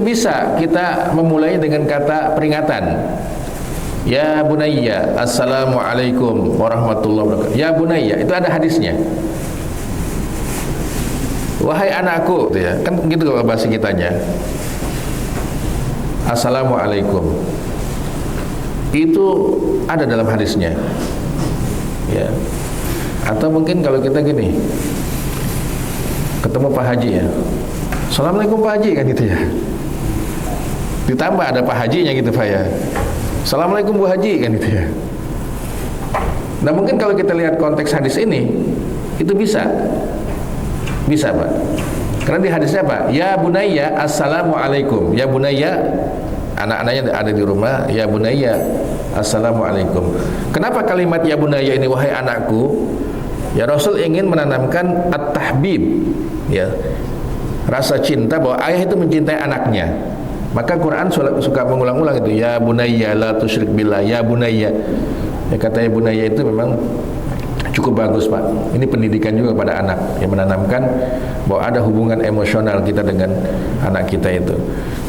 bisa kita memulai dengan kata peringatan. Ya bunayya, assalamualaikum warahmatullahi wabarakatuh. Ya bunayya, itu ada hadisnya. Wahai anakku, gitu ya. Kan gitu kalau bahasa kitanya. Assalamualaikum. Itu ada dalam hadisnya. ya. Atau mungkin kalau kita gini, ketemu Pak Haji ya, Assalamualaikum Pak Haji, kan gitu ya. Ditambah ada Pak Hajinya gitu Pak ya, Assalamualaikum Bu Haji, kan gitu ya. Nah mungkin kalau kita lihat konteks hadis ini, itu bisa Pak. Karena di hadisnya apa? Ya bunayya assalamualaikum. Ya bunayya, anak-anaknya ada di rumah, ya bunayya assalamualaikum. Kenapa kalimat ya bunayya ini, wahai anakku? Ya Rasul ingin menanamkan at-tahbib, ya, rasa cinta bahwa ayah itu mencintai anaknya. Maka Quran suka mengulang-ulang itu, ya bunayya la tusyrik billah, ya bunayya. Ya, kata ya bunayya itu memang cukup bagus Pak. Ini pendidikan juga pada anak, yang menanamkan bahwa ada hubungan emosional kita dengan anak kita itu.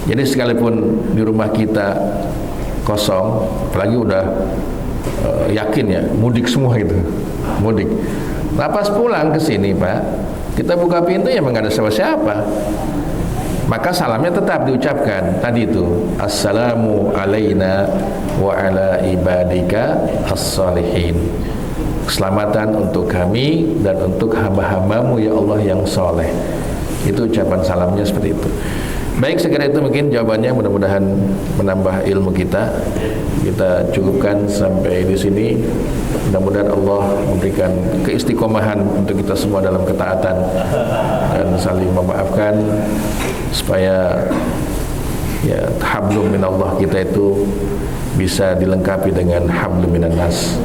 Jadi sekalipun di rumah kita kosong, apalagi udah yakin ya mudik semua itu, mudik. Nah pas pulang ke sini Pak, kita buka pintu ya memang ada siapa-siapa. Maka salamnya tetap diucapkan tadi itu, assalamu alaina wa ala ibadika as-salihin. Keselamatan untuk kami dan untuk hamba-hambamu ya Allah yang soleh. Itu ucapan salamnya seperti itu. Baik, sekira itu mungkin jawabannya, mudah-mudahan menambah ilmu kita. Kita cukupkan sampai di sini. Mudah-mudahan Allah memberikan keistiqomahan untuk kita semua dalam ketaatan dan saling memaafkan, supaya ya hablum minallah kita itu bisa dilengkapi dengan hablum minan nas.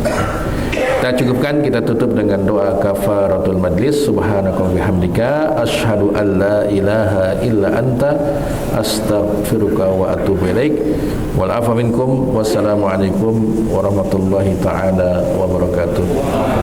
Kita cukupkan, kita tutup dengan doa kafaratul majlis. Subhanaka wa bihamdika asyhadu an la ilaha illa anta astaghfiruka wa atubu ilaik. Wal afa minkum. Wassalamu alaikum warahmatullahi taala wabarakatuh.